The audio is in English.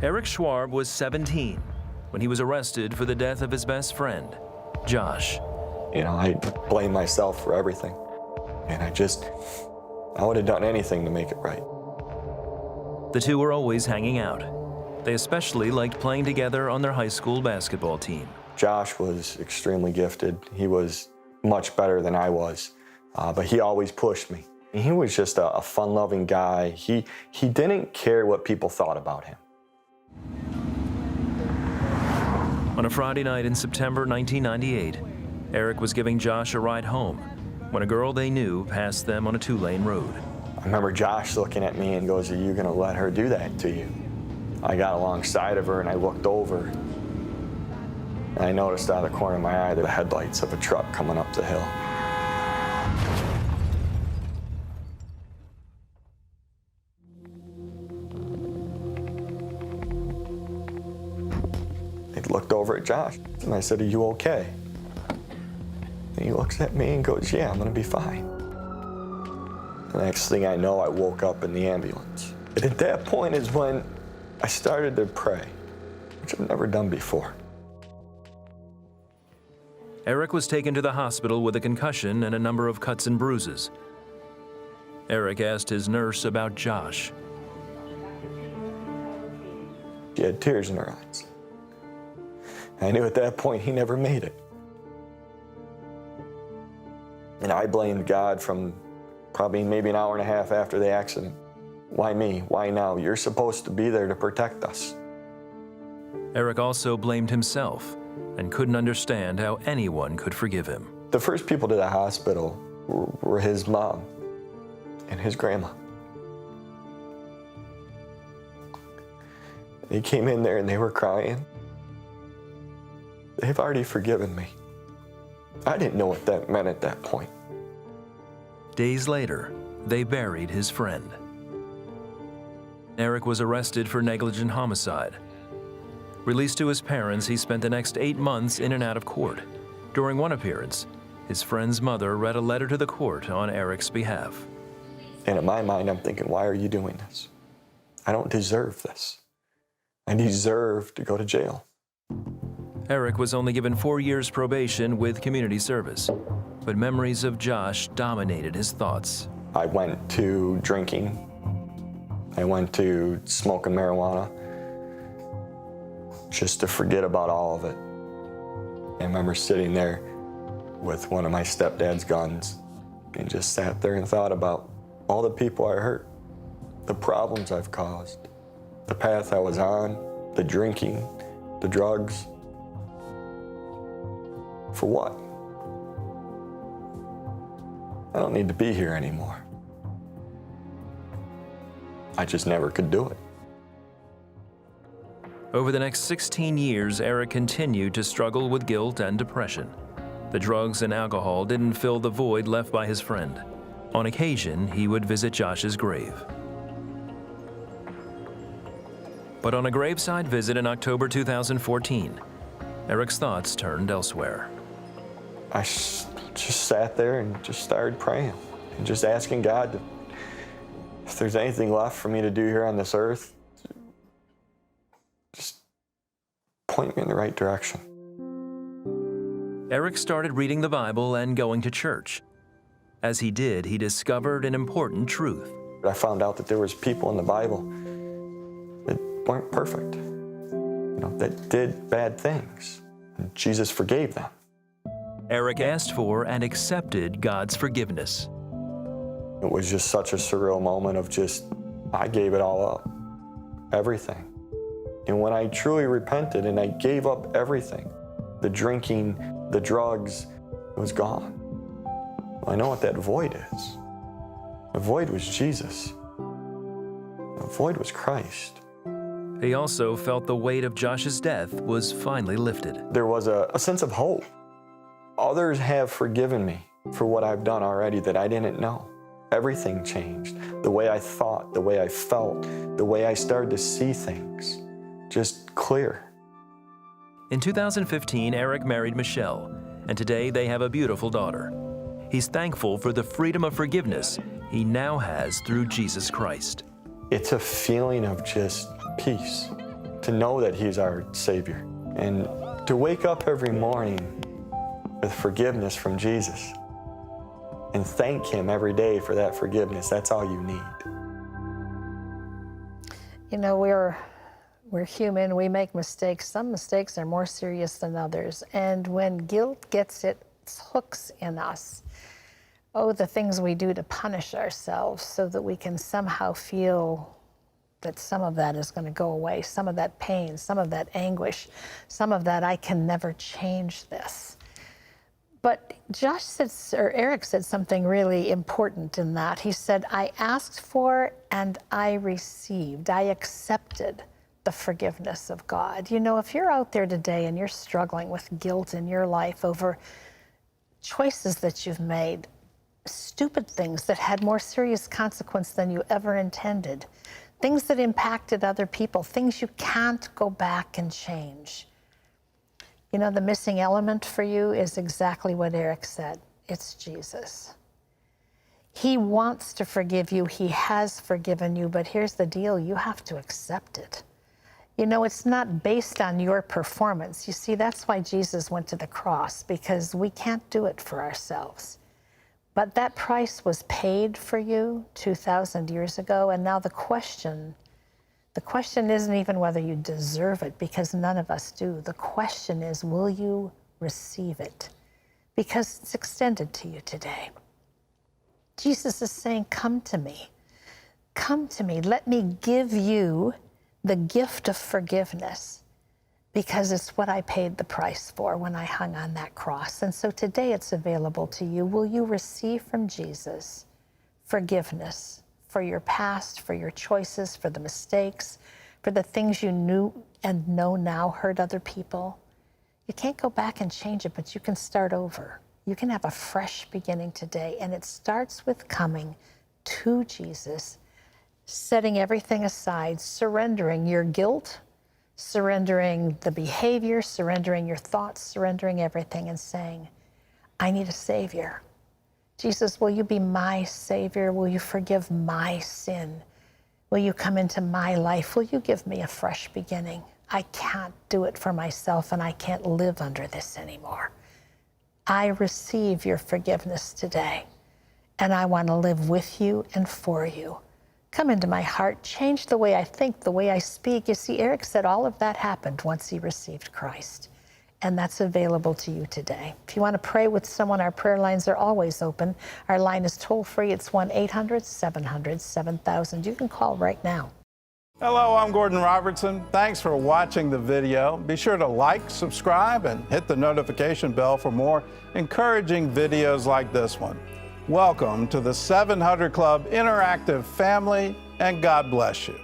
Eric Schwab was 17 when he was arrested for the death of his best friend, Josh. You know, I blame myself for everything. And I would have done anything to make it right. The two were always hanging out. They especially liked playing together on their high school basketball team. Josh was extremely gifted. He was much better than I was, but he always pushed me. He was just a fun-loving guy. He didn't care what people thought about him. On a Friday night in September 1998, Eric was giving Josh a ride home when a girl they knew passed them on a two-lane road. I remember Josh looking at me and goes, "Are you gonna let her do that to you?" I got alongside of her and I looked over and I noticed out of the corner of my eye the headlights of a truck coming up the hill. I looked over at Josh and I said, "Are you okay?" And he looks at me and goes, "Yeah, I'm gonna be fine." The next thing I know, I woke up in the ambulance. And at that point is when I started to pray, which I've never done before. Eric was taken to the hospital with a concussion and a number of cuts and bruises. Eric asked his nurse about Josh. She had tears in her eyes. I knew at that point he never made it. And I blamed God from probably maybe an hour and a half after the accident. Why me? Why now? You're supposed to be there to protect us. Eric also blamed himself and couldn't understand how anyone could forgive him. The first people to the hospital were his mom and his grandma. They came in there and they were crying. They've already forgiven me. I didn't know what that meant at that point. Days later, they buried his friend. Eric was arrested for negligent homicide. Released to his parents, he spent the next 8 months in and out of court. During one appearance, his friend's mother read a letter to the court on Eric's behalf. And in my mind, I'm thinking, why are you doing this? I don't deserve this. I deserve to go to jail. Eric was only given 4 years probation with community service, but memories of Josh dominated his thoughts. I went to drinking. I went to smoking marijuana just to forget about all of it. I remember sitting there with one of my stepdad's guns and just sat there and thought about all the people I hurt, the problems I've caused, the path I was on, the drinking, the drugs. For what? I don't need to be here anymore. I just never could do it. Over the next 16 years, Eric continued to struggle with guilt and depression. The drugs and alcohol didn't fill the void left by his friend. On occasion, he would visit Josh's grave. But on a graveside visit in October 2014, Eric's thoughts turned elsewhere. I just sat there and just started praying and just asking God if there's anything left for me to do here on this earth, just point me in the right direction. Eric started reading the Bible and going to church. As he did, he discovered an important truth. I found out that there was people in the Bible that weren't perfect, that did bad things, and Jesus forgave them. Eric asked for and accepted God's forgiveness. It was just such a surreal moment of I gave it all up, everything. And when I truly repented and I gave up everything, the drinking, the drugs, it was gone. Well, I know what that void is. The void was Jesus. The void was Christ. He also felt the weight of Josh's death was finally lifted. There was a sense of hope. Others have forgiven me for what I've done already that I didn't know. Everything changed. The way I thought, the way I felt, the way I started to see things, just clear. In 2015, Eric married Michelle, and today they have a beautiful daughter. He's thankful for the freedom of forgiveness he now has through Jesus Christ. It's a feeling of just peace. to know that He's our Savior, and to wake up every morning with forgiveness from Jesus and thank Him every day for that forgiveness. That's all you need. You know, we're human, we make mistakes. Some mistakes are more serious than others. And when guilt gets its hooks in us, oh, the things we do to punish ourselves so that we can somehow feel that some of that is going to go away, some of that pain, some of that anguish, some of that I can never change this. But Eric said something really important in that. He said, I asked for and I received. I accepted the forgiveness of God. You know, if you're out there today and you're struggling with guilt in your life over choices that you've made, stupid things that had more serious consequence than you ever intended, things that impacted other people, things you can't go back and change. You know, the missing element for you is exactly what Eric said. It's Jesus. He wants to forgive you. He has forgiven you, but here's the deal. You have to accept it. You know, it's not based on your performance. You see, that's why Jesus went to the cross, because we can't do it for ourselves. But that price was paid for you 2,000 years ago, and now the question isn't even whether you deserve it, because none of us do. The question is, will you receive it? Because it's extended to you today. Jesus is saying, come to me. Come to me. Let me give you the gift of forgiveness, because it's what I paid the price for when I hung on that cross. And so today it's available to you. Will you receive from Jesus forgiveness for your past, for your choices, for the mistakes, for the things you knew and know now hurt other people? You can't go back and change it, but you can start over. You can have a fresh beginning today, and it starts with coming to Jesus, setting everything aside, surrendering your guilt, surrendering the behavior, surrendering your thoughts, surrendering everything, and saying, I need a Savior. Jesus, will you be my Savior? Will you forgive my sin? Will you come into my life? Will you give me a fresh beginning? I can't do it for myself, and I can't live under this anymore. I receive your forgiveness today, and I want to live with you and for you. Come into my heart, change the way I think, the way I speak. You see, Eric said all of that happened once he received Christ. And that's available to you today. If you want to pray with someone, our prayer lines are always open. Our line is toll-free. It's 1-800-700-7000. You can call right now. Hello, I'm Gordon Robertson. Thanks for watching the video. Be sure to like, subscribe, and hit the notification bell for more encouraging videos like this one. Welcome to the 700 Club Interactive family, and God bless you.